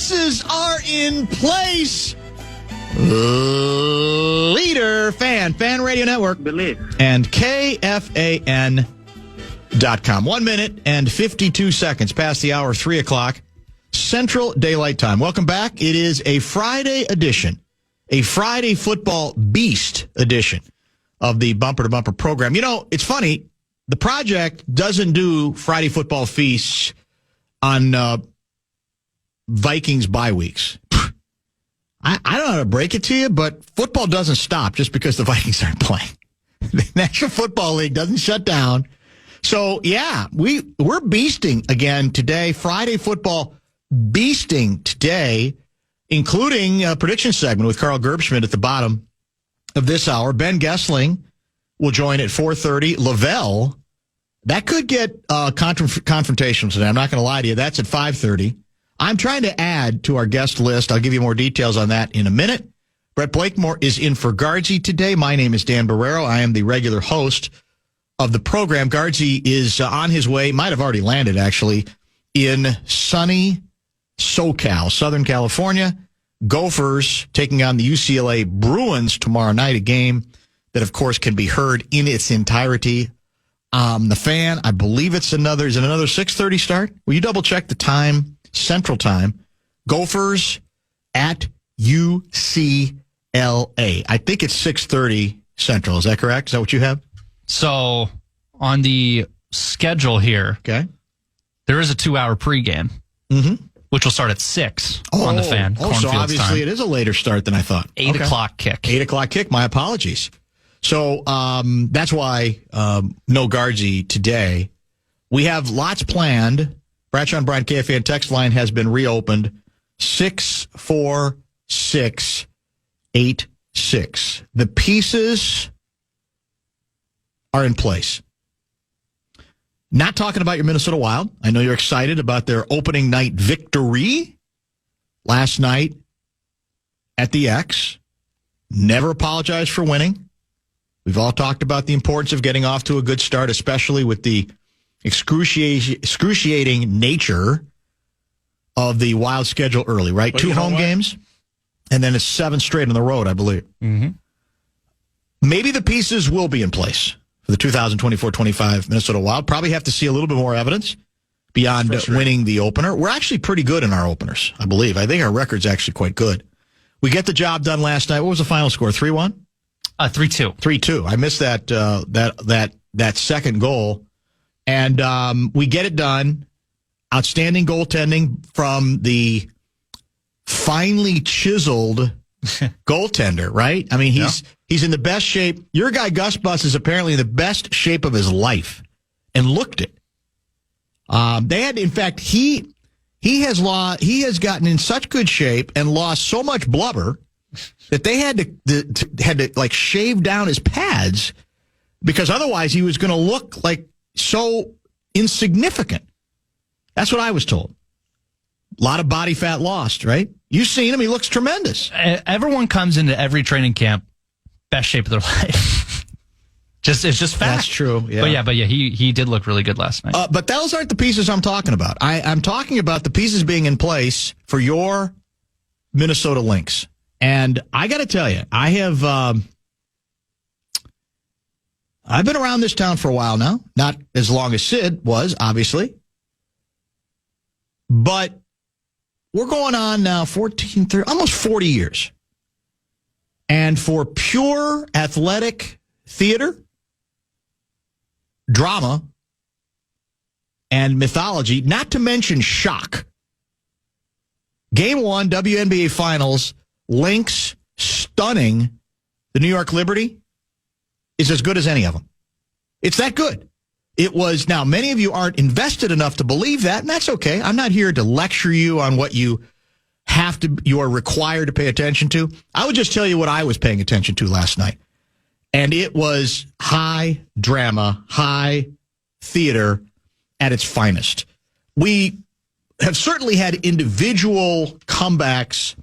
pieces are in place. Leader, Fan Radio Network, Believe. and KFAN.com. 1 minute and 52 seconds past the hour, 3 o'clock, Central Daylight Time. Welcome back. It is a Friday edition, a Friday football beast edition of the Bumper to Bumper program. You know, it's funny. The project doesn't do Friday football feasts on Vikings bye weeks. I don't know how to break it to you, but football doesn't stop just because the Vikings aren't playing. The National Football League doesn't shut down. So, yeah, we're beasting again today. Friday football beasting today, including a prediction segment with Carl Gerbschmidt at the bottom of this hour. Ben Gessling will join at 4:30. Lavelle, that could get confrontational today. I'm not going to lie to you. That's at 5:30. I'm trying to add to our guest list. I'll give you more details on that in a minute. Brett Blakemore is in for Guardsy today. My name is Dan Barreiro. I am the regular host of the program. Guardsy is on his way, might have already landed, actually, in sunny SoCal, Southern California. Gophers taking on the UCLA Bruins tomorrow night, a game that, of course, can be heard in its entirety. The Fan, I believe is it another 6:30 start? Will you double-check the time? Central Time, Gophers at UCLA. I think it's 6:30 Central. Is that correct? Is that what you have? So on the schedule here, okay, there is a 2-hour pregame, which will start at 6 on the Fan. Oh, so obviously time. It is a later start than I thought. 8 o'clock kick. 8 o'clock kick. My apologies. So that's why no Guardsy today. We have lots planned. Bradshaw and Bryan KFAN text line has been reopened. 64686. The pieces are in place. Not talking about your Minnesota Wild. I know you're excited about their opening night victory last night at the X. Never apologize for winning. We've all talked about the importance of getting off to a good start, especially with the excruciating nature of the Wild schedule early, right? But 2 home games, and then it's 7 straight on the road, I believe. Mm-hmm. Maybe the pieces will be in place for the 2024-25 Minnesota Wild. Probably have to see a little bit more evidence beyond winning the opener. We're actually pretty good in our openers, I believe. I think our record's actually quite good. We get the job done last night. What was the final score? 3-1? 3-2. 3-2. I missed that second goal. And we get it done. Outstanding goaltending from the finely chiseled goaltender, right? I mean, he's in the best shape. Your guy, Gus Bus, is apparently in the best shape of his life, and looked it. They had, in fact, he has gotten in such good shape and lost so much blubber that they had to like shave down his pads because otherwise he was going to look like so insignificant. That's what I was told. A lot of body fat lost, right? You've seen him. He looks tremendous. Everyone comes into every training camp best shape of their life. It's just fact. That's true. Yeah. But yeah, he did look really good last night. But those aren't the pieces I'm talking about. I'm talking about the pieces being in place for your Minnesota Lynx. And I got to tell you, I have... I've been around this town for a while now. Not as long as Sid was, obviously. But we're going on now 14, 30, almost 40 years. And for pure athletic theater, drama, and mythology, not to mention shock. Game 1, WNBA Finals, Lynx stunning the New York Liberty is as good as any of them. It's that good. It was, now many of you aren't invested enough to believe that, and that's okay. I'm not here to lecture you on what you are required to pay attention to. I would just tell you what I was paying attention to last night. And it was high drama, high theater at its finest. We have certainly had individual comebacks.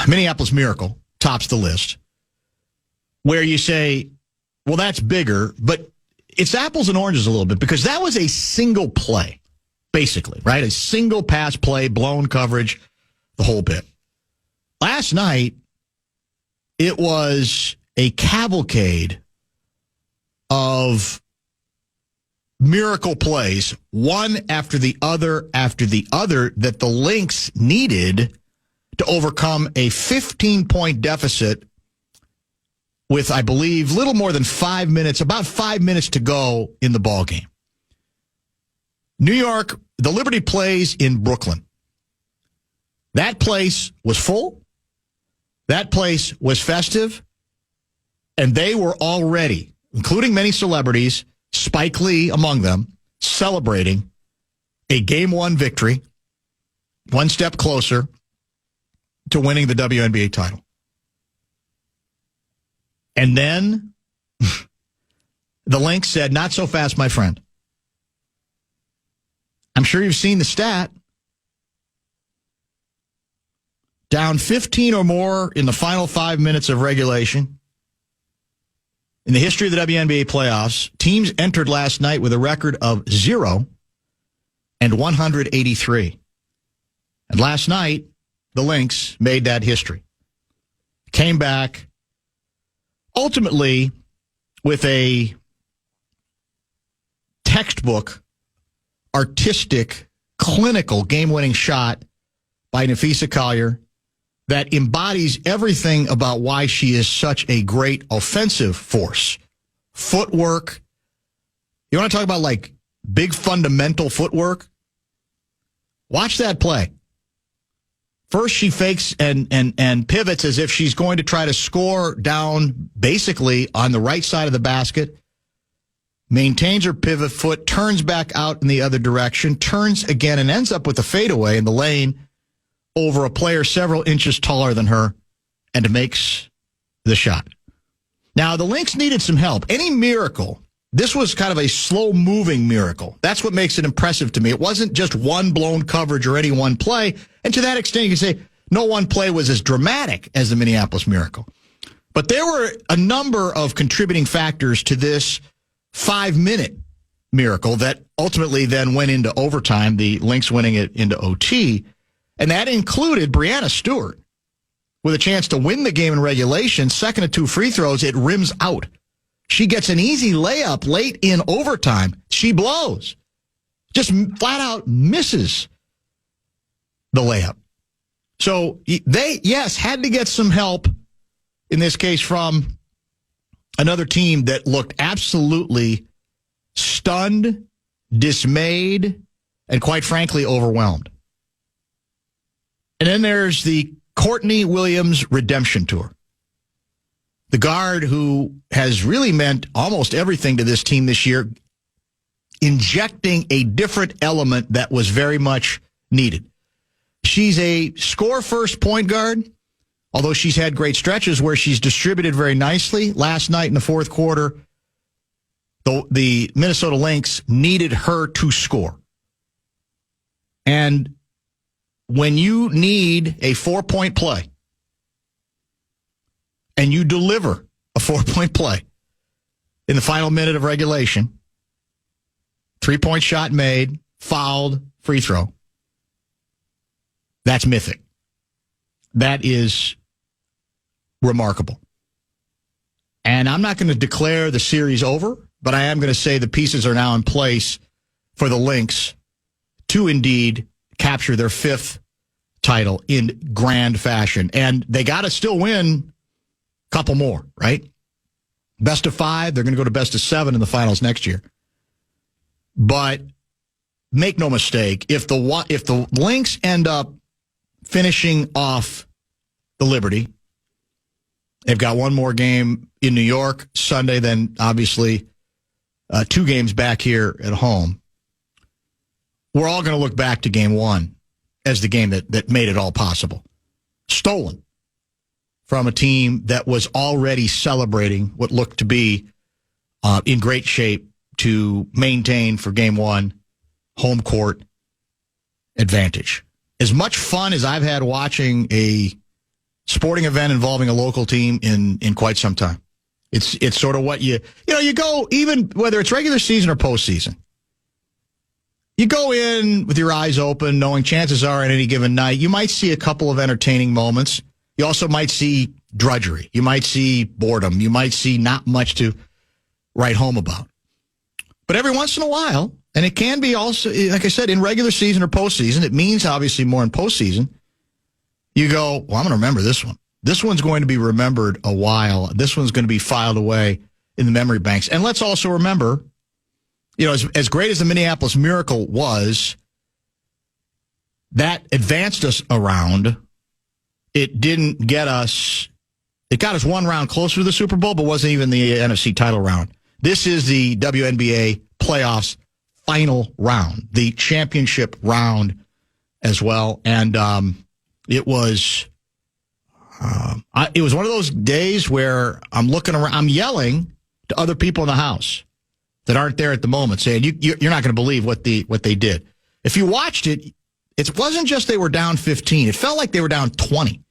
Minneapolis Miracle tops the list, where you say, well, that's bigger, but it's apples and oranges a little bit, because that was a single play. basically, right? A single pass play, blown coverage, the whole bit. Last night, it was a cavalcade of miracle plays, one after the other, that the Lynx needed to overcome a 15-point deficit with, I believe, little more than 5 minutes, about 5 minutes to go in the ballgame. New York, the Liberty plays in Brooklyn. That place was full. That place was festive. And they were already, including many celebrities, Spike Lee among them, celebrating a Game 1 victory, one step closer to winning the WNBA title. And then the Lynx said, not so fast, my friend. I'm sure you've seen the stat. Down 15 or more in the final 5 minutes of regulation. In the history of the WNBA playoffs, teams entered last night with a record of 0 and 183. And last night, the Lynx made that history. Came back, ultimately, with a textbook, artistic, clinical game-winning shot by Nafisa Collier that embodies everything about why she is such a great offensive force. Footwork. You want to talk about, like, big fundamental footwork? Watch that play. First, she fakes and pivots as if she's going to try to score down basically on the right side of the basket. Maintains her pivot foot, turns back out in the other direction, turns again, and ends up with a fadeaway in the lane over a player several inches taller than her, and makes the shot. Now, the Lynx needed some help. Any miracle, this was kind of a slow-moving miracle. That's what makes it impressive to me. It wasn't just one blown coverage or any one play. And to that extent, you can say no one play was as dramatic as the Minneapolis Miracle. But there were a number of contributing factors to this 5-minute miracle that ultimately then went into overtime, the Lynx winning it into OT. And that included Breanna Stewart with a chance to win the game in regulation. Second of 2 free throws, it rims out. She gets an easy layup late in overtime. She blows. Just flat out misses the layup. So they, yes, had to get some help, in this case from another team that looked absolutely stunned, dismayed, and quite frankly, overwhelmed. And then there's the Courtney Williams Redemption Tour. The guard who has really meant almost everything to this team this year, injecting a different element that was very much needed. She's a score-first point guard, although she's had great stretches where she's distributed very nicely. Last night in the fourth quarter, the Minnesota Lynx needed her to score. And when you need a 4-point play and you deliver a 4-point play in the final minute of regulation, 3-point shot made, fouled, free throw, that's mythic. That is remarkable. And I'm not going to declare the series over, but I am going to say the pieces are now in place for the Lynx to indeed capture their 5th title in grand fashion. And they got to still win a couple more, right? Best of 5, they're going to go to best of 7 in the finals next year. But make no mistake, if the Lynx end up finishing off the Liberty, they've got one more game in New York Sunday, then obviously 2 games back here at home. We're all going to look back to game 1 as the game that made it all possible. Stolen from a team that was already celebrating what looked to be in great shape to maintain for game 1 home court advantage. As much fun as I've had watching a sporting event involving a local team in quite some time. It's sort of what you go, even whether it's regular season or postseason. you go in with your eyes open, knowing chances are at any given night, you might see a couple of entertaining moments. You also might see drudgery. You might see boredom. You might see not much to write home about. But every once in a while, and it can be also, like I said, in regular season or postseason, it means obviously more in postseason, you go, well, I'm going to remember this one. This one's going to be remembered a while. This one's going to be filed away in the memory banks. And let's also remember, as great as the Minneapolis Miracle was, that advanced us around. It didn't get us, it got us one round closer to the Super Bowl, but wasn't even the NFC title round. This is the WNBA playoffs final round, the championship round as well. And it was one of those days where I'm looking around, I'm yelling to other people in the house that aren't there at the moment, saying, you're not going to believe what they did. If you watched it, it wasn't just they were down 15. It felt like they were down 20,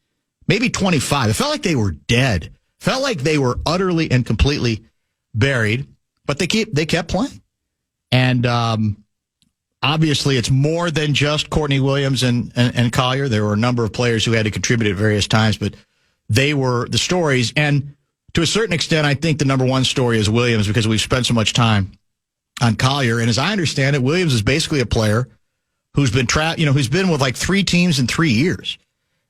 maybe 25. It felt like they were dead. It felt like they were utterly and completely buried, but they kept playing. And obviously, it's more than just Courtney Williams and Collier. There were a number of players who had to contribute at various times, but they were the stories. And to a certain extent, I think the number one story is Williams, because we've spent so much time on Collier. And as I understand it, Williams is basically a player who's been who's been with like 3 teams in 3 years,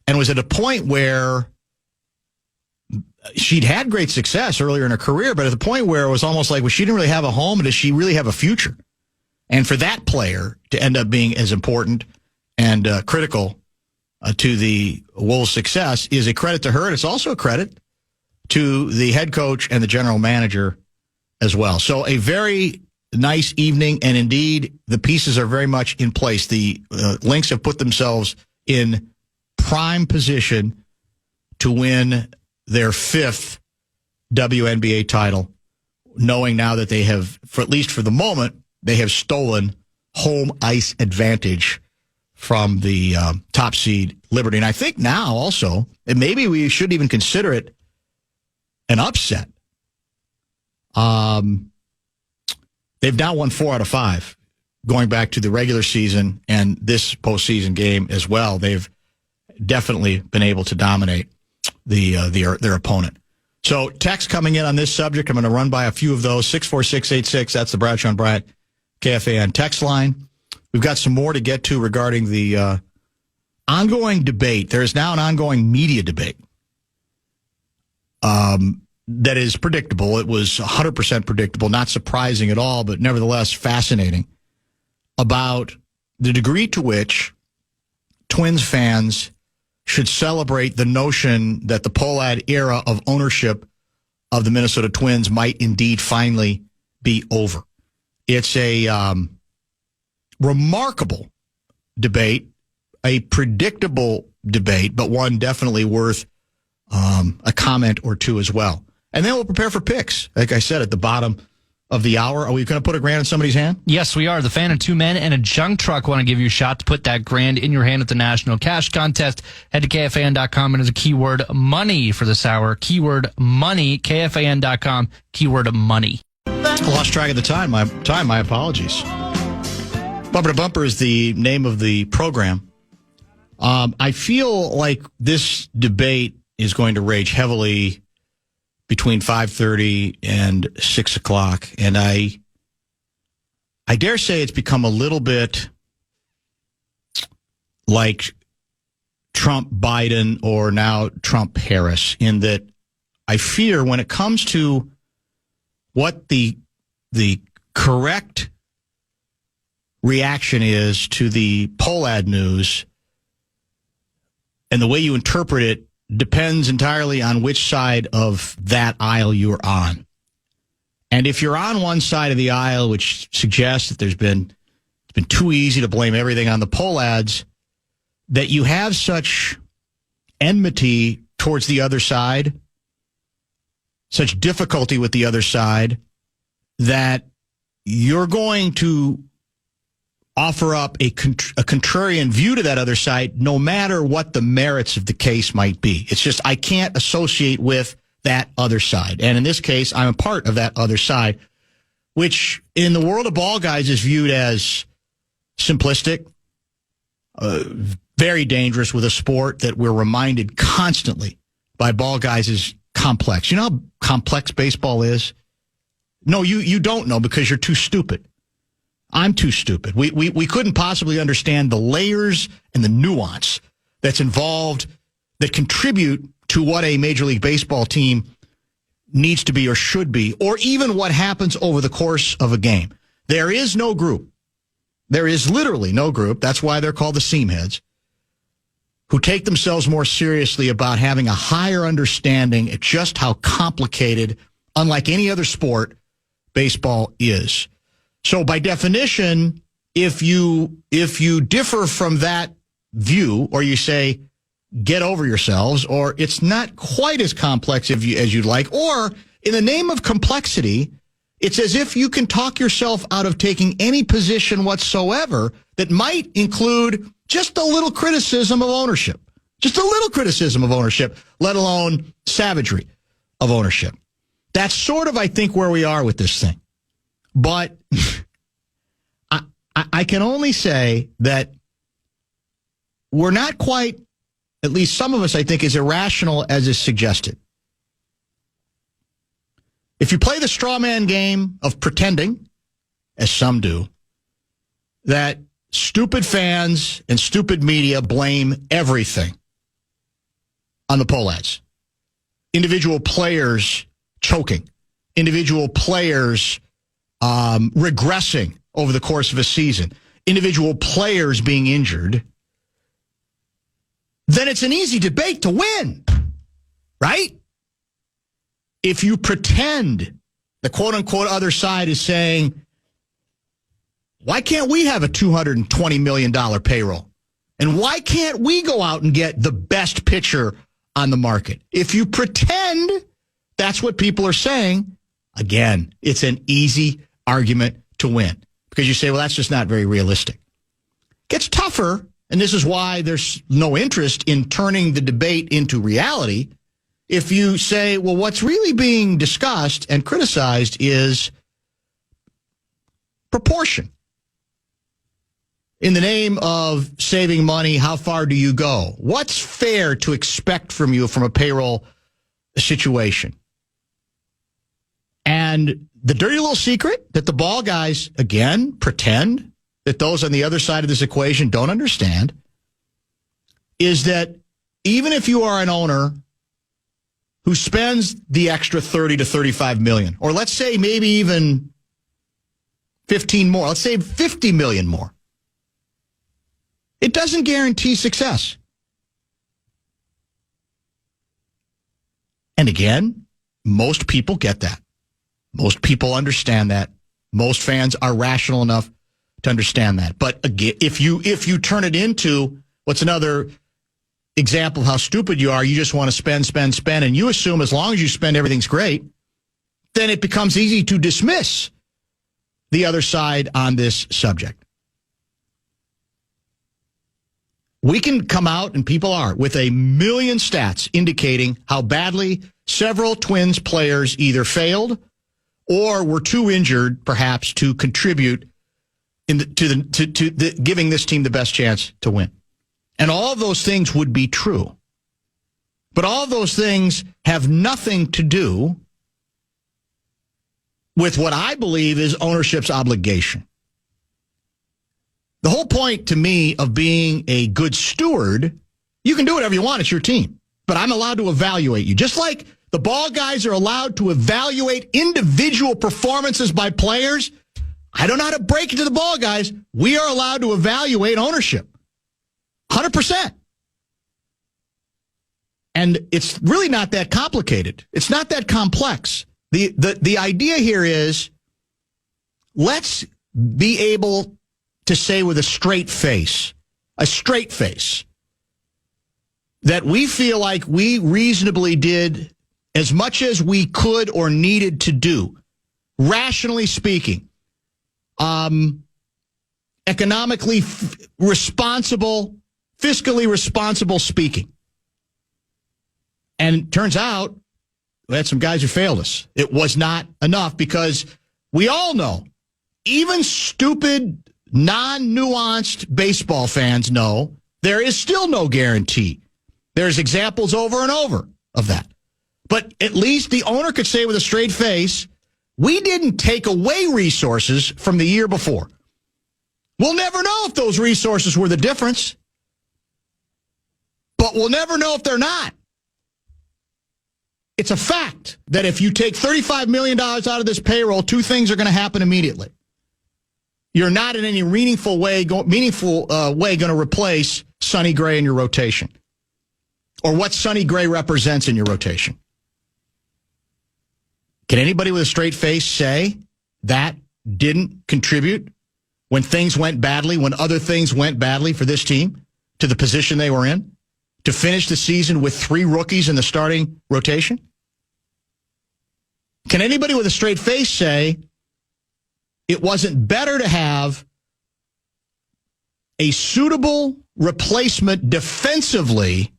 and was at a point where she'd had great success earlier in her career, but at the point where it was almost like, well, she didn't really have a home, and does she really have a future? And for that player to end up being as important and critical to the Wolves' success is a credit to her, and it's also a credit to the head coach and the general manager as well. So a very nice evening, and indeed, the pieces are very much in place. The Lynx have put themselves in prime position to win their 5th WNBA title, knowing now that they have, at least for the moment, they have stolen home ice advantage from the top seed Liberty. And I think now also, and maybe we should even consider it an upset. They've now won 4 out of 5, going back to the regular season and this postseason game as well. They've definitely been able to dominate their opponent. So text coming in on this subject. I'm going to run by a few of those. 64686. That's the Bradshaw and Bryant KFAN text line. We've got some more to get to regarding the ongoing debate. There is now an ongoing media debate that is predictable. It was 100% predictable, not surprising at all, but nevertheless fascinating, about the degree to which Twins fans should celebrate the notion that the Pohlad era of ownership of the Minnesota Twins might indeed finally be over. It's a remarkable debate, a predictable debate, but one definitely worth a comment or two as well. And then we'll prepare for picks. Like I said, at the bottom of the hour. Are we going to put a grand in somebody's hand? Yes, we are. The Fan and 2 men and a junk truck want to give you a shot to put that grand in your hand at the National Cash Contest. Head to KFAN.com and there's a keyword money for this hour. Keyword money, KFAN.com, keyword money. I lost track of the time. My apologies. Bumper to Bumper is the name of the program. I feel like this debate is going to rage heavily between 5:30 and 6 o'clock. And I dare say it's become a little bit like Trump Biden or now Trump Harris, in that I fear when it comes to what the correct reaction is to the Pohlad news and the way you interpret it depends entirely on which side of that aisle you're on. And if you're on one side of the aisle, which suggests that it's been too easy to blame everything on the Pohlads, that you have such enmity towards the other side, such difficulty with the other side, that you're going to offer up a contrarian view to that other side, no matter what the merits of the case might be. It's just, I can't associate with that other side. And in this case, I'm a part of that other side, which in the world of ball guys is viewed as simplistic, very dangerous with a sport that we're reminded constantly by ball guys is complex. You know how complex baseball is? No, you don't know because you're too stupid. I'm too stupid. We couldn't possibly understand the layers and the nuance that's involved that contribute to what a Major League Baseball team needs to be or should be, or even what happens over the course of a game. There is no group. There is literally no group. That's why they're called the seamheads, who take themselves more seriously about having a higher understanding at just how complicated, unlike any other sport, baseball is. So by definition, if you differ from that view, or you say, get over yourselves, or it's not quite as complex as you'd like, or in the name of complexity, it's as if you can talk yourself out of taking any position whatsoever that might include just a little criticism of ownership. Just a little criticism of ownership, let alone savagery of ownership. That's sort of, I think, where we are with this thing. But I can only say that we're not quite, at least some of us, I think, as irrational as is suggested. If you play the straw man game of pretending, as some do, that stupid fans and stupid media blame everything on the poll ads, individual players choking, individual players regressing over the course of a season, individual players being injured, then it's an easy debate to win, right? If you pretend the quote-unquote other side is saying, why can't we have a $220 million payroll? And why can't we go out and get the best pitcher on the market? If you pretend that's what people are saying, again, it's an easy argument to win. Because you say, well, that's just not very realistic. It gets tougher, and this is why there's no interest in turning the debate into reality. If you say, well, what's really being discussed and criticized is proportion. In the name of saving money, how far do you go? What's fair to expect from you from a payroll situation? And the dirty little secret that the ball guys, again, pretend that those on the other side of this equation don't understand is that even if you are an owner who spends the extra 30 to 35 million, or let's say maybe even 15 more, let's say 50 million more, it doesn't guarantee success. And again, most people get that. Most people understand that. Most fans are rational enough to understand that. But again, if you turn it into what's another example of how stupid you are, you just want to spend, and you assume as long as you spend, everything's great, then it becomes easy to dismiss the other side on this subject. We can come out, and people are, with a million stats indicating how badly several Twins players either failed or were too injured, perhaps, to contribute to giving this team the best chance to win. And all of those things would be true. But all of those things have nothing to do with what I believe is ownership's obligation. The whole point to me of being a good steward, you can do whatever you want, it's your team. But I'm allowed to evaluate you. Just like the ball guys are allowed to evaluate individual performances by players, I don't know how to break it to the ball guys. We are allowed to evaluate ownership. 100%. And it's really not that complicated. It's not that complex. The idea here is let's be able to say with a straight face, that we feel like we reasonably did as much as we could or needed to do, rationally speaking, economically responsible, fiscally responsible speaking. And it turns out we had some guys who failed us. It was not enough because we all know, even stupid, non-nuanced baseball fans know there is still no guarantee. There's examples over and over of that. But at least the owner could say with a straight face, we didn't take away resources from the year before. We'll never know if those resources were the difference, but we'll never know if they're not. It's a fact that if you take $35 million out of this payroll, two things are going to happen immediately. You're not in any meaningful way going to replace Sonny Gray in your rotation, or what Sonny Gray represents in your rotation. Can anybody with a straight face say that didn't contribute when things went badly, when other things went badly for this team, to the position they were in, to finish the season with 3 rookies in the starting rotation? Can anybody with a straight face say it wasn't better to have a suitable replacement defensively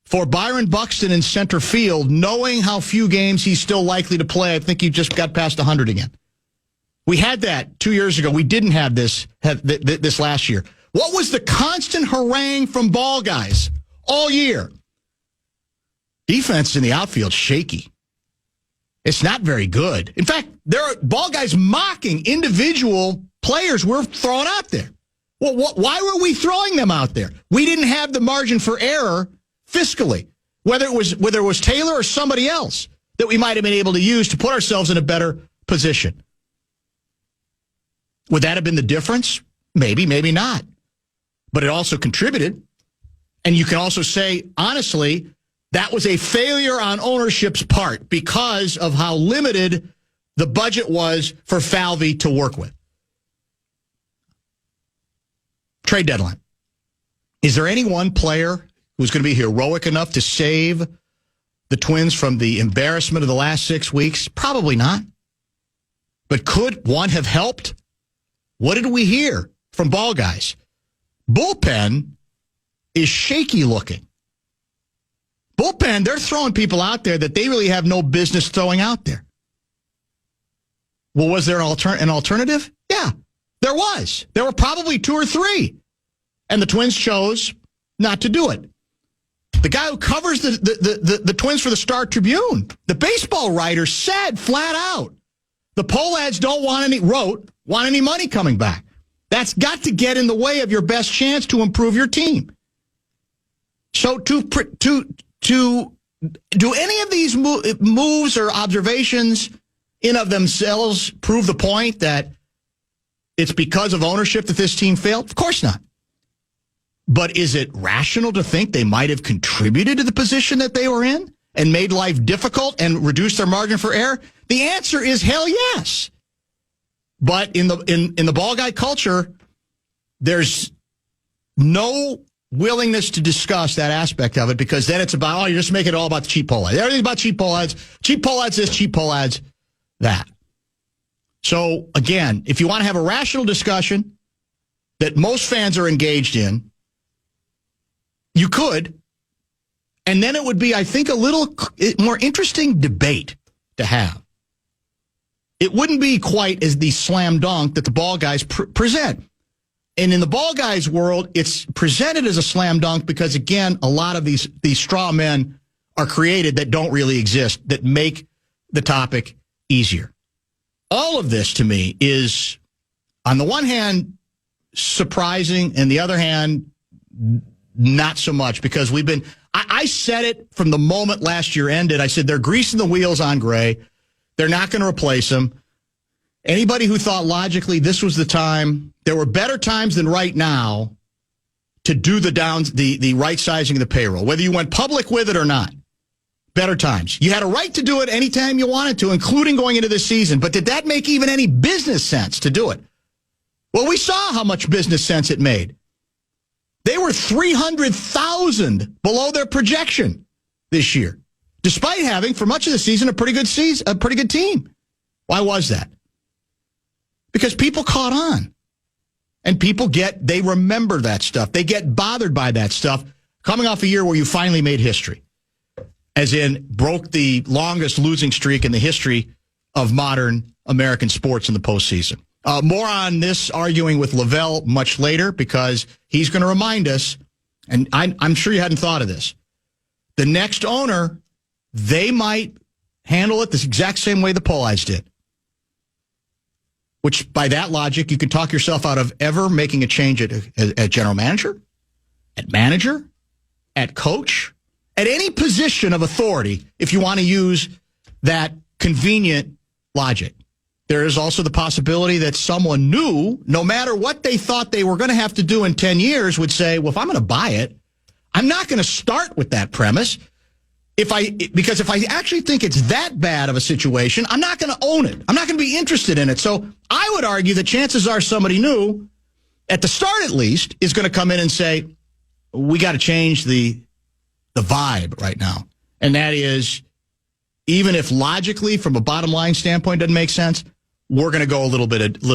for Byron Buxton in center field, knowing how few games he's still likely to play? I think he just got past 100 again. We had that 2 years ago. We didn't have this last year. What was the constant harangue from ball guys all year? Defense in the outfield, shaky. It's not very good. In fact, there are ball guys mocking individual players we're throwing out there. Well, why were we throwing them out there? We didn't have the margin for error fiscally, whether it was Taylor or somebody else that we might have been able to use to put ourselves in a better position. Would that have been the difference? Maybe, maybe not. But it also contributed. And you can also say, honestly, that was a failure on ownership's part because of how limited the budget was for Falvey to work with. Trade deadline. Is there any one player who's going to be heroic enough to save the Twins from the embarrassment of the last 6 weeks? Probably not. But could one have helped? What did we hear from ball guys? Bullpen is shaky looking. Bullpen, they're throwing people out there that they really have no business throwing out there. Well, was there an alternative? Yeah, there was. There were probably 2 or 3. And the Twins chose not to do it. The guy who covers the Twins for the Star Tribune, the baseball writer, said flat out, the Pohlads don't want any money coming back. That's got to get in the way of your best chance to improve your team. So to do any of these moves or observations in of themselves prove the point that it's because of ownership that this team failed? Of course not. But is it rational to think they might have contributed to the position that they were in and made life difficult and reduced their margin for error? The answer is hell yes. But in the ball guy culture, there's no willingness to discuss that aspect of it, because then it's about, you're just making it all about the cheap Pohlads. Everything's about cheap Pohlads. Cheap Pohlads this, cheap Pohlads that. So, again, if you want to have a rational discussion that most fans are engaged in, you could. And then it would be, I think, a little more interesting debate to have. It wouldn't be quite as the slam dunk that the ball guys present. And in the ball guys world, it's presented as a slam dunk because, again, a lot of these straw men are created that don't really exist, that make the topic easier. All of this, to me, is, on the one hand, surprising, and the other hand, not so much, because we've been... I said it from the moment last year ended. I said, they're greasing the wheels on Gray. They're not going to replace him. Anybody who thought logically this was the time, there were better times than right now to do the right sizing of the payroll, whether you went public with it or not. Better times. You had a right to do it anytime you wanted to, including going into this season. But did that make even any business sense to do it? Well, we saw how much business sense it made. They were 300,000 below their projection this year, despite having, for much of the season, a pretty good team. Why was that? Because people caught on. And they remember that stuff. They get bothered by that stuff coming off a year where you finally made history. As in, broke the longest losing streak in the history of modern American sports in the postseason. More on this arguing with Lavelle much later because he's going to remind us, and I'm sure you hadn't thought of this. The next owner, they might handle it the exact same way the Polides did. Which, by that logic, you can talk yourself out of ever making a change at general manager, at coach, at any position of authority, if you want to use that convenient logic. There is also the possibility that someone new, no matter what they thought they were going to have to do in 10 years, would say, well, if I'm going to buy it, I'm not going to start with that premise. Because if I actually think it's that bad of a situation, I'm not going to own it. I'm not going to be interested in it. So I would argue that chances are somebody new, at the start at least, is going to come in and say, we got to change the vibe right now. And that is, even if logically, from a bottom line standpoint, doesn't make sense, we're going to go a little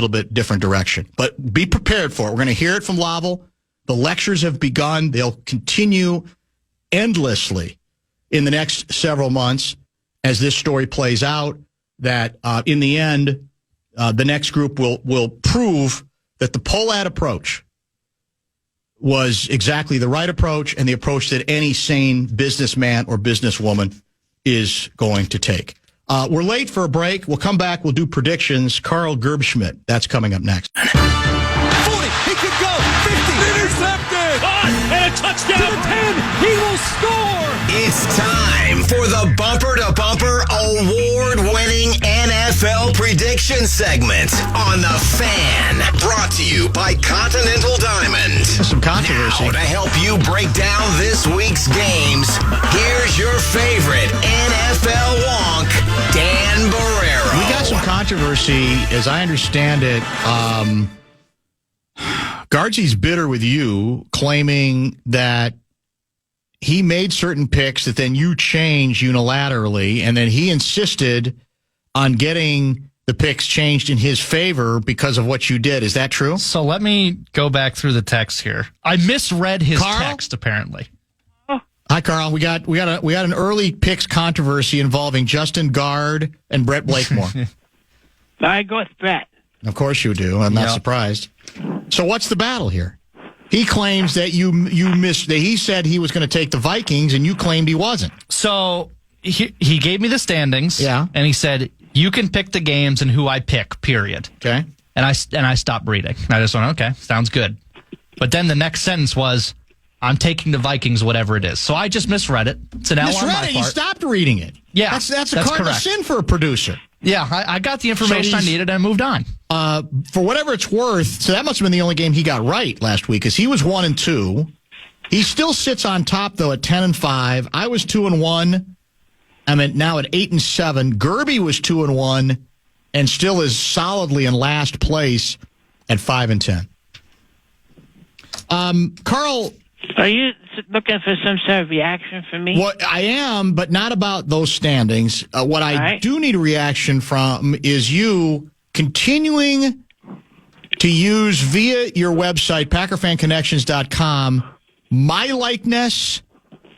bit different direction. But be prepared for it. We're going to hear it from Lavelle. The lectures have begun. They'll continue endlessly in the next several months as this story plays out, that in the end, the next group will prove that the Pohlad approach was exactly the right approach and the approach that any sane businessman or businesswoman is going to take. We're late for a break. We'll come back. We'll do predictions. Carl Gerbschmidt, that's coming up next. 40, he could go, 50, intercepted, and a touchdown to the 10, he will score. It's time for the Bumper to Bumper award-winning NFL prediction segment on the Fan. Brought to you by Continental Diamond. Some controversy. Now, to help you break down this week's games, here's your favorite NFL wonk, Dan Barreiro. We got some controversy, as I understand it. Guardsy's bitter with you, claiming that he made certain picks that then you changed unilaterally, and then he insisted on getting the picks changed in his favor because of what you did. Is that true? So let me go back through the text here. I misread his Carl? text, apparently. Hi, Carl. We got an early picks controversy involving Justin Guard and Brett Blakemore. I go with Brett. Of course you do. I'm not surprised. So what's the battle here? He claims that you missed. That he said he was going to take the Vikings, and you claimed he wasn't. So he gave me the standings, and he said you can pick the games and who I pick. Period. Okay. And I stopped reading. And I just went, okay, sounds good. But then the next sentence was, I'm taking the Vikings, whatever it is. So I just misread it. It's an L on my part. You stopped reading it. Yeah, that's a cardinal sin for a producer. Yeah, I got the information I needed and I moved on. For whatever it's worth, so that must have been the only game he got right last week, because he was 1-2. He still sits on top though at 10-5. I was 2-1. I'm now at 8-7. Gerby was 2-1, and still is solidly in last place at 5-10. Carl, are you looking for some sort of reaction from me? What I am, but not about those standings. What I do need a reaction from is you continuing to use via your website, PackerFanConnections.com, my likeness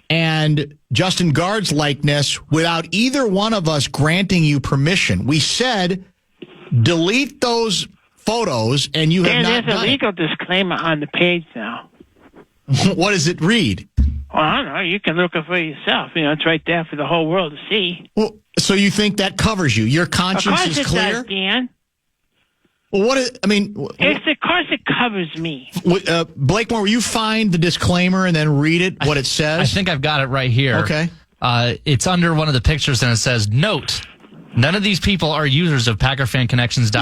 and Justin Guard's likeness without either one of us granting you permission. We said delete those photos, and you have not done it. There's a legal disclaimer on the page now. What does it read? Well, I don't know. You can look it for yourself. It's right there for the whole world to see. Well, so you think that covers you? Your conscience is clear? Of course it does, Dan. Well, Of course it covers me. Blakemore, will you find the disclaimer and then read it, what it says? I think I've got it right here. Okay. It's under one of the pictures, and it says, note, none of these people are users of PackerFanConnections.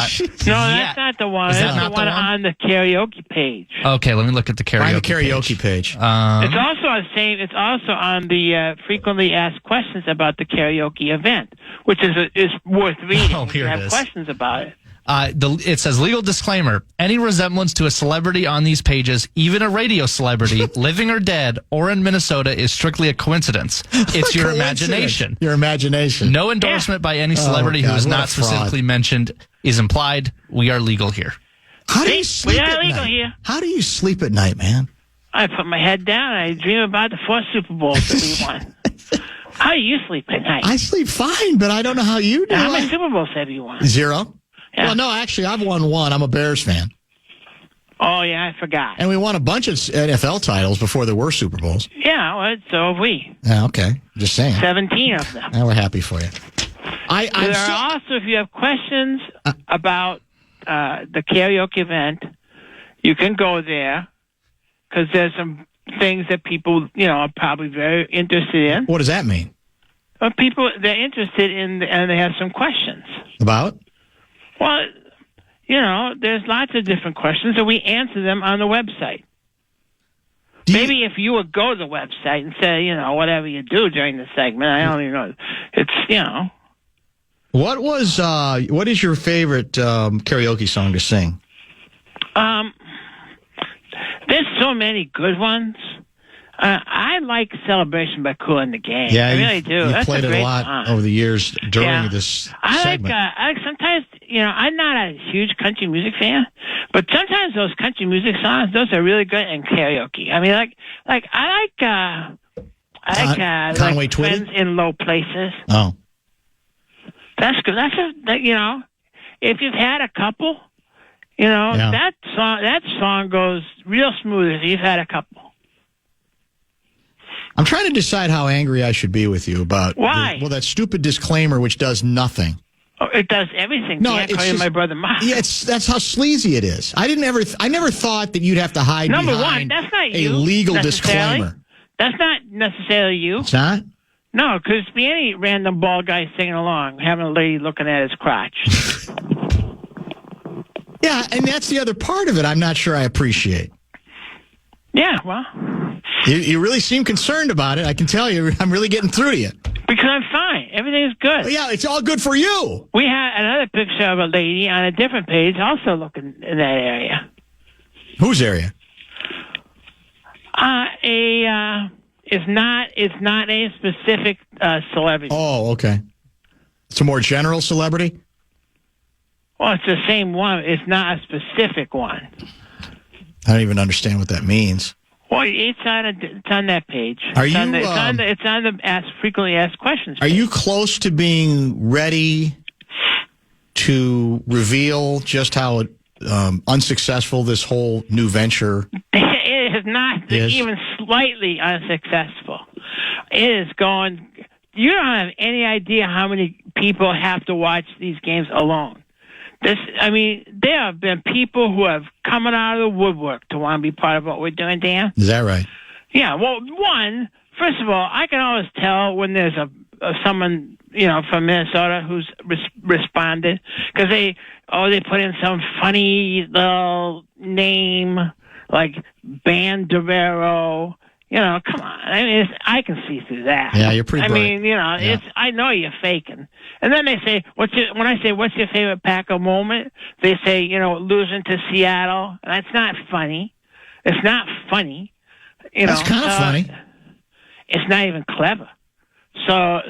No, that's not the one. That's the one on the karaoke page. Okay, let me look at the karaoke page. It's also on the frequently asked questions about the karaoke event, which is worth reading. Oh, here you it have is. questions about it. It says, legal disclaimer, any resemblance to a celebrity on these pages, even a radio celebrity, living or dead, or in Minnesota, is strictly a coincidence. It's your imagination. Your imagination. No endorsement by any celebrity who is not specifically mentioned is implied. We are legal here. How do you sleep we are at legal night? here. How do you sleep at night, man? I put my head down and I dream about the 4 Super Bowls that we won. How do you sleep at night? I sleep fine, but I don't know how you do. How many Super Bowls have you won? 0. Yeah. Well, no, actually, I've won one. I'm a Bears fan. Oh, yeah, I forgot. And we won a bunch of NFL titles before there were Super Bowls. Yeah, well, so have we. Yeah, okay. Just saying. 17 of them. We're happy for you. There are also, if you have questions about the karaoke event, you can go there because there's some things that people, are probably very interested in. What does that mean? Well, people, they're interested in, and they have some questions. About? Well, there's lots of different questions, and we answer them on the website. Maybe if you would go to the website and say, whatever you do during the segment, I don't even know. It's, What is your favorite karaoke song to sing? There's so many good ones. I like Celebration by Kool and the Gang. Yeah, I really do. You That's played a it great a lot song. over the years during this segment. I like sometimes, I'm not a huge country music fan, but sometimes those country music songs, those are really good in karaoke. I mean, I like Conway Twitty? Friends in Low Places. Oh. That's good. If you've had a couple, that song goes real smooth if you've had a couple. I'm trying to decide how angry I should be with you about that stupid disclaimer which does nothing. Oh, it does everything. No, Can't call you my brother Mark. Yeah, that's how sleazy it is. I never thought that you'd have to hide Number behind one, that's not a you, legal necessarily. disclaimer. That's not necessarily you. It's not? No, because be any random bald guy singing along, having a lady looking at his crotch. Yeah, and that's the other part of it I'm not sure I appreciate. Yeah, well. You really seem concerned about it. I can tell you. I'm really getting through to you. Because I'm fine. Everything's good. Well, yeah, it's all good for you. We had another picture of a lady on a different page also looking in that area. Whose area? It's not a specific celebrity. Oh, okay. It's a more general celebrity? Well, it's the same one. It's not a specific one. I don't even understand what that means. Well, it's on that page. Are it's you? On the frequently asked questions page. Are you close to being ready to reveal just how unsuccessful this whole new venture? It is not even slightly unsuccessful. It is going. You don't have any idea how many people have to watch these games alone. There have been people who have come out of the woodwork to want to be part of what we're doing, Dan. Is that right? Yeah. Well, first of all, I can always tell when there's someone from Minnesota who's responded because they put in some funny little name like Banderero. Come on. I can see through that. Yeah, you're pretty bright. I know you're faking. And then they say, what's your favorite Packer moment? They say, losing to Seattle. And that's not funny. It's not funny. That's kind of funny. It's not even clever. So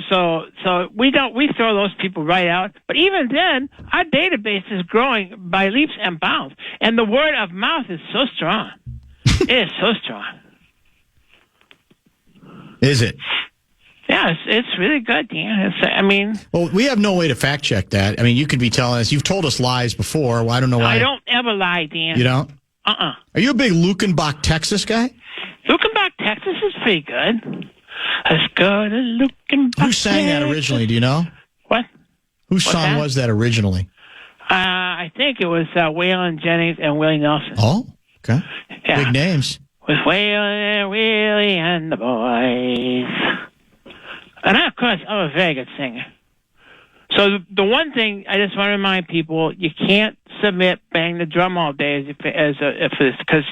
we throw those people right out. But even then, our database is growing by leaps and bounds. And the word of mouth is so strong. It is so strong. Is it? Yeah, it's really good, Dan. Well, we have no way to fact check that. You could be telling us. You've told us lies before. Well, I don't know why. I don't ever lie, Dan. You don't? Uh-uh. Are you a big Luckenbach, Texas guy? Luckenbach, Texas is pretty good. Let's go to Luckenbach. Who sang that originally? Do you know? What? Whose song was that originally? I think it was Waylon Jennings and Willie Nelson. Oh, okay. Yeah. Big names. With Waylon and Willie and the boys. And of course, I'm a very good singer. So the one thing I just want to remind people, you can't submit Bang the Drum All Day for this, because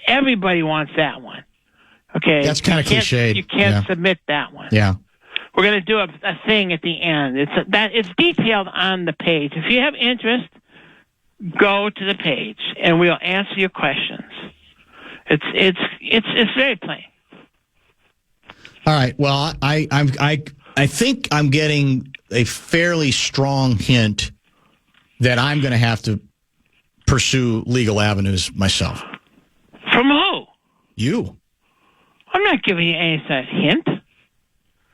everybody wants that one. Okay? That's kind of cliched. You can't submit that one. Yeah. We're going to do a thing at the end. It's detailed on the page. If you have interest, go to the page, and we'll answer your questions. It's very plain. All right. Well, I think I'm getting a fairly strong hint that I'm going to have to pursue legal avenues myself. From who? You. I'm not giving you any such hint.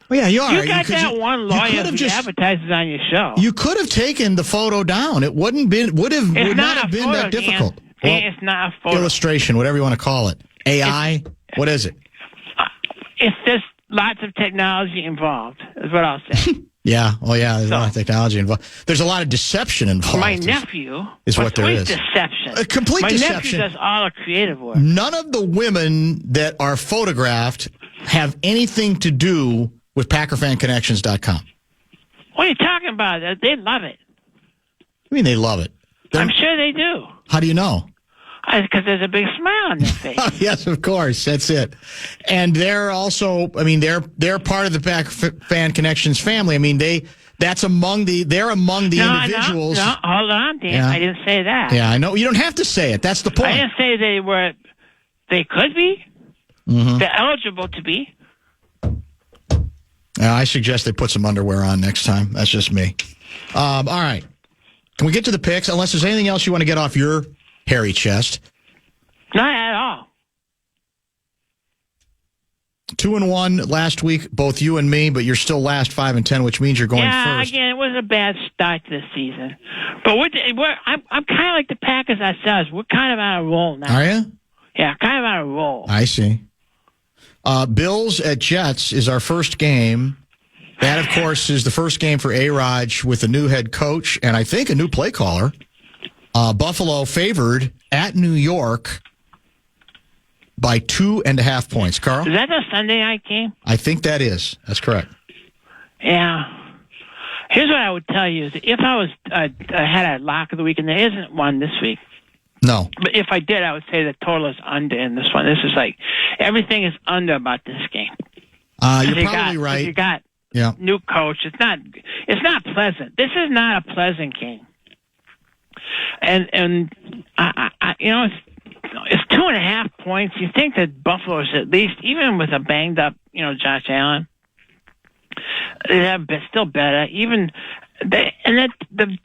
Well, yeah, you are. You got that one lawyer who advertises on your show. You could have taken the photo down. It would not have been that difficult. Well, it's not a photo. Illustration, whatever you want to call it. AI? What is it? It's just lots of technology involved, is what I'll say. Yeah. Oh, yeah. There's a lot of technology involved. There's a lot of deception involved. My nephew is what there is. Deception. A complete deception. My nephew does all the creative work. None of the women that are photographed have anything to do with PackerFanConnections.com. What are you talking about? They love it. I mean, they love it. I'm sure they do. How do you know? Because there's a big smile on their face. Yes, of course. That's it. And they're also, I mean, they're part of the Fan Connections family. I mean, they're among the individuals. No, hold on, Dan. Yeah. I didn't say that. Yeah, I know. You don't have to say it. That's the point. I didn't say they could be. Mm-hmm. They're eligible to be. I suggest they put some underwear on next time. That's just me. All right. Can we get to the picks? Unless there's anything else you want to get off your hairy chest. Not at all. 2-1 last week, both you and me, but you're still last 5-10, which means you're going first. Yeah, again, it was a bad start to the season. But I'm kind of like the Packers ourselves. We're kind of on a roll now. Are you? Yeah, kind of on a roll. I see. Bills at Jets is our first game. That, of course, is the first game for A-Raj with a new head coach and I think a new play caller. Buffalo favored at New York by 2.5 points. Carl? Is that the Sunday night game? I think that is. That's correct. Yeah. Here's what I would tell you. Is if I was had a lock of the week, and there isn't one this week. No. But if I did, I would say the total is under in this one. This is like, everything is under about this game. You're probably right. You got new coach. It's not pleasant. This is not a pleasant game. And I it's 2.5 points. You think that Buffalo is at least, even with a banged up, Josh Allen, they have still better. Even the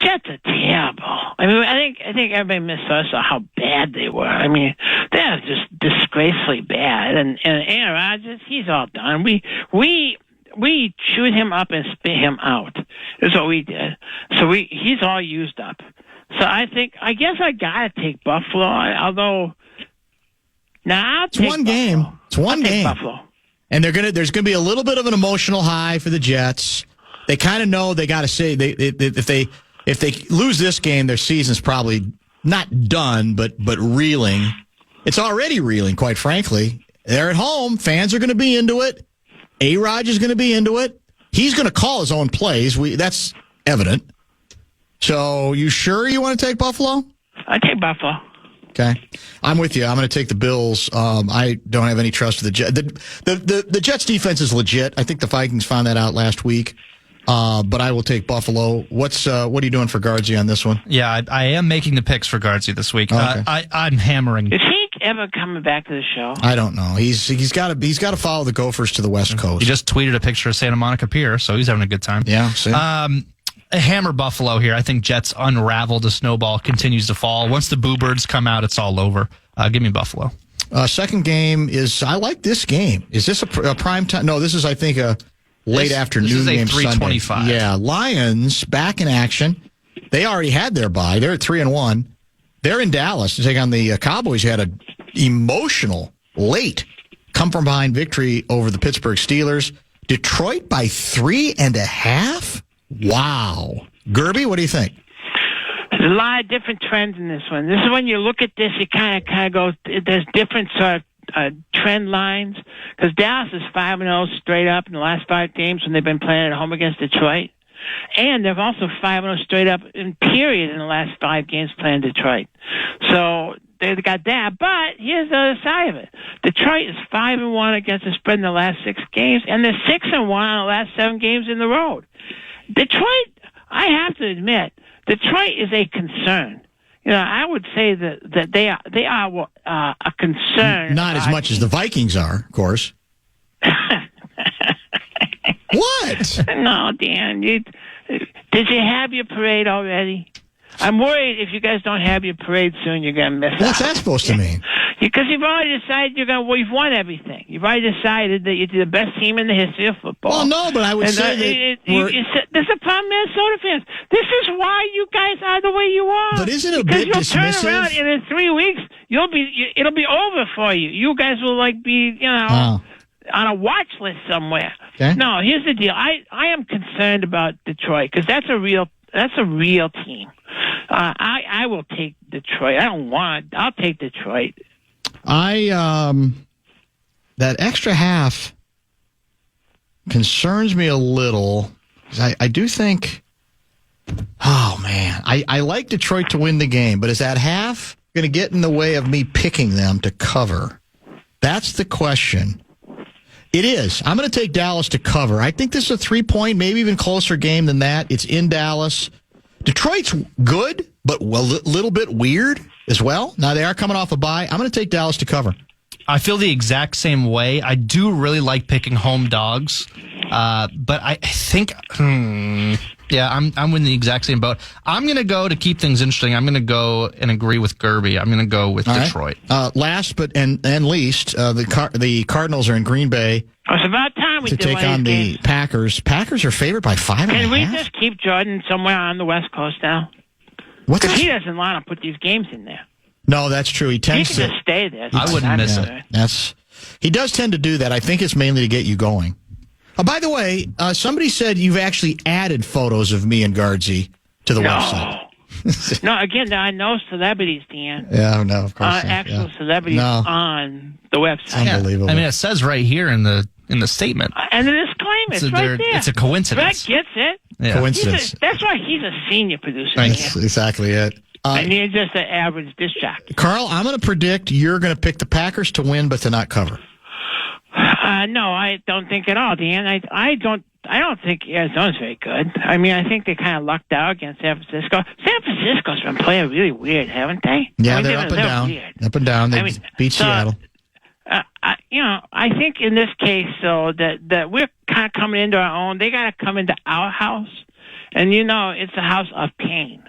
Jets are terrible. I mean, I think everybody missed us how bad they were. I mean, they're just disgracefully bad. And Aaron Rodgers, he's all done. We chewed him up and spit him out. Is what we did. So he's all used up. So I guess I gotta take Buffalo. Although, it's one game. It's one game. Buffalo. And there's gonna be a little bit of an emotional high for the Jets. They kind of know they got to say if they lose this game, their season's probably not done, but reeling. It's already reeling, quite frankly. They're at home. Fans are going to be into it. A-Raj is going to be into it. He's going to call his own plays. That's evident. So, you sure you want to take Buffalo? I take Buffalo. Okay. I'm with you. I'm going to take the Bills. I don't have any trust for the Jets. The Jets defense is legit. I think the Vikings found that out last week. But I will take Buffalo. What are you doing for Guardsy on this one? Yeah, I am making the picks for Guardsy this week. Okay. I'm hammering. Is he ever coming back to the show? I don't know. He's got to follow the Gophers to the West Coast. He just tweeted a picture of Santa Monica Pier, so he's having a good time. Yeah. See? Hammer Buffalo here. I think Jets unravel. The snowball continues to fall. Once the Boo Birds come out, it's all over. Give me Buffalo. Second game is, I like this game. Is this a prime time? No, this is, I think, a late afternoon game. This is a 3:25. Yeah, Lions back in action. They already had their bye. They're at 3-1. They're in Dallas to take on the Cowboys, who had an emotional, late, come-from-behind victory over the Pittsburgh Steelers. Detroit by 3.5? Wow. Gerby, what do you think? There's a lot of different trends in this one. This is when you look at this, you kind of go, there's different sort of trend lines, because Dallas is 5-0 straight up in the last 5 games when they've been playing at home against Detroit. And they're also 5-0 straight up in period in the last 5 games playing Detroit. So they've got that. But here's the other side of it. Detroit is 5-1 against the spread in the last 6 games, and they're 6-1 on the last 7 games in the road. Detroit, I have to admit, Detroit is a concern. I would say that they are a concern. Not as much as the Vikings are, of course. What? No, Dan. Did you have your parade already? I'm worried if you guys don't have your parade soon, you're going to miss out. What's that supposed to mean? Because you've already decided you've won everything. You've already decided that you're the best team in the history of football. Well, no, but I would say that there's a problem, Minnesota fans. This is why you guys are the way you are. But isn't it a because bit dismissive? You'll turn around and in 3 weeks it'll be over for you. You guys will be on a watch list somewhere. Okay. No, here's the deal. I am concerned about Detroit because that's a real team. I will take Detroit. I'll take Detroit. That extra half concerns me a little. I do think, oh man, I like Detroit to win the game, but is that half going to get in the way of me picking them to cover? That's the question. It is. I'm going to take Dallas to cover. I think this is a 3-point, maybe even closer game than that. It's in Dallas. Detroit's good, but a little bit weird as well. Now, they are coming off a bye. I'm going to take Dallas to cover. I feel the exact same way. I do really like picking home dogs, but I think, I'm in the exact same boat. I'm going to go to keep things interesting. I'm going to go and agree with Gerby. I'm going to go with Detroit. Right. Last but and least, the Cardinals are in Green Bay. It's about time we to take on the Packers. Packers are favored by 5.5. Can we just keep Jordan somewhere on the West Coast now? Because he doesn't want to put these games in there. No, that's true. He tends to just stay there. I wouldn't miss it. He does tend to do that. I think it's mainly to get you going. By the way, somebody said you've actually added photos of me and Guardsy to the website. No, again, there are no celebrities, Dan. Yeah, no, of course. Actual celebrities on the website. Unbelievable. I mean, it says right here in the statement. And the disclaimer, it's right there. It's a coincidence. Brett gets it. Yeah. Coincidence. That's why he's a senior producer. That's exactly it. And you're just an average disc jockey. Carl, I'm going to predict you're going to pick the Packers to win, but to not cover. No, I don't think at all, Dan. I don't think Arizona's very good. I mean, I think they kind of lucked out against San Francisco. San Francisco's been playing really weird, haven't they? Yeah, they're up and down. Weird. Up and down. They beat Seattle. I think in this case, though, that we're kind of coming into our own. They got to come into our house, and it's a house of pain.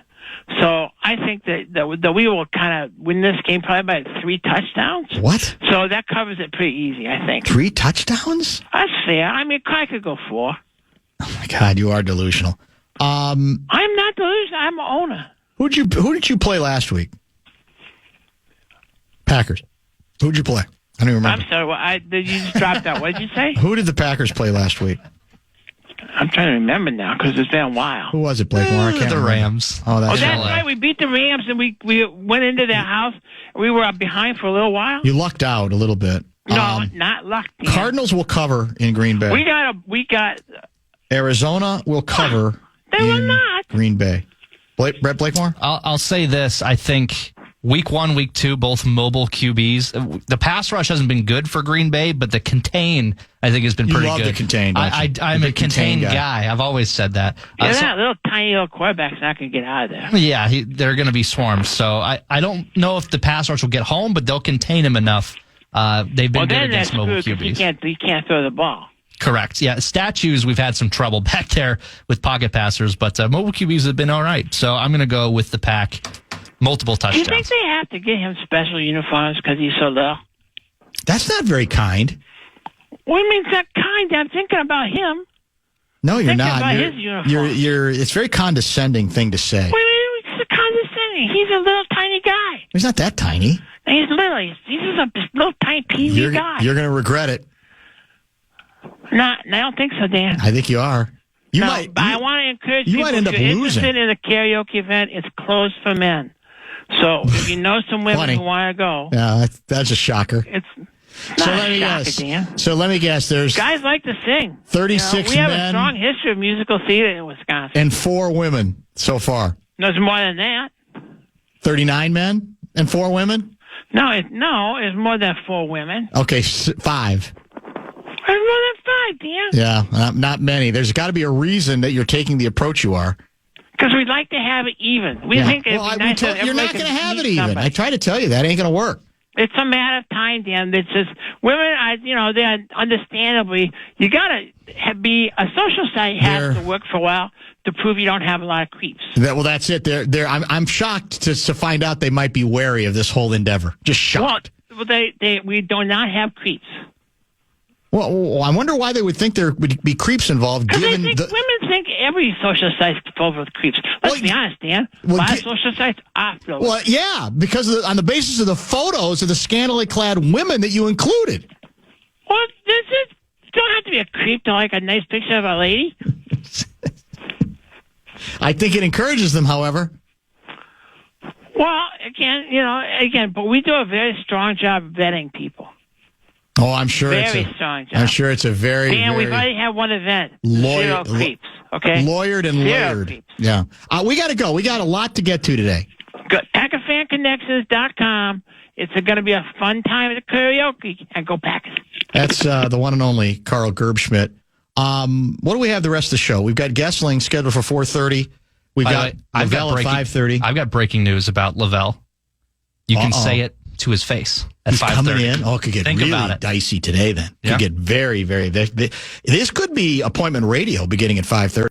So I think that we will kind of win this game probably by 3 touchdowns. What? So that covers it pretty easy, I think. 3 touchdowns? That's fair. I mean, I could go 4. Oh my God, you are delusional. I'm not delusional. I'm an owner. Who did you play last week? Packers. Who did you play? I don't even remember. I'm sorry. You just dropped out. What did you say? Who did the Packers play last week? I'm trying to remember now because it's been a while. Who was it, Blake? The Rams. Oh, that's right. We beat the Rams and we went into their house. We were behind for a little while. You lucked out a little bit. No, not lucked. Cardinals will cover in Green Bay. We got. Arizona will cover. They will not. Green Bay. Brett Blakemore? I'll say this. I think week 1, week 2, both mobile QBs. The pass rush hasn't been good for Green Bay, but the contain, I think, has been pretty good. You love the contain, I'm a contain guy. I've always said that. Yeah, that little tiny little quarterback's not going to get out of there. Yeah, they're going to be swarmed. So I don't know if the pass rush will get home, but they'll contain him enough. They've been good against mobile QBs. He can't throw the ball. Correct. Yeah, statues, we've had some trouble back there with pocket passers, but mobile QBs have been all right. So I'm going to go with the Pack. Multiple touchdowns. Do you think they have to get him special uniforms because he's so little? That's not very kind. What do you mean it's not kind? I'm thinking about him. No, you're not. About his uniform. It's a very condescending thing to say. What do you mean it's condescending? He's a little tiny guy. He's not that tiny. He's little. He's just a little tiny peewee guy. You're going to regret it. No, I don't think so, Dan. I think you are. I want to encourage people. You might end up losing. If you're interested in a karaoke event, it's closed for men. So if you know some women who want to go, yeah, that's a shocker. It's not a shocker, Dan. So let me guess. There's guys like to sing. 36 we have men a strong history of musical theater in Wisconsin, and 4 women so far. There's more than that. 39 men and 4 women. No, it's more than 4 women. Okay, 5. There's more than 5, Dan. Yeah, not many. There's got to be a reason that you're taking the approach you are. Because we'd like to have it even. We think it'd be nice if you're not going to have it even. Somebody. I try to tell you that ain't going to work. It's a matter of time, Dan. It's just women. They're understandably. You got to be a social site has to work for a while to prove you don't have a lot of creeps. That's it. I'm shocked to find out they might be wary of this whole endeavor. Just shocked. we do not have creeps. Well, I wonder why they would think there would be creeps involved. Because Given women think every social site's filled with creeps. Let's be honest, Dan. A lot of social sites are filled. Well, yeah, because on the basis of the photos of the scantily clad women that you included. Well, you don't have to be a creep to like a nice picture of a lady. I think it encourages them, however. Well, but we do a very strong job vetting people. Oh, I'm sure very strong job. I'm sure it's a very, Dan, we've very already had one event. Zero creeps. Okay. Lawyered and Zero layered. creeps. Yeah. We got to go. We got a lot to get to today. Go PackerFanConnections.com. It's going to be a fun time at the karaoke, and go Packers. That's the one and only Carl Gerbschmidt. What do we have the rest of the show? We've got Gessling scheduled for 4:30. We've got Lavelle at 5:30. I've got breaking news about Lavelle. You can say it to his face at 5:30. Coming in. Oh, it could get really dicey today then. Could get very, very... This could be appointment radio beginning at 5:30.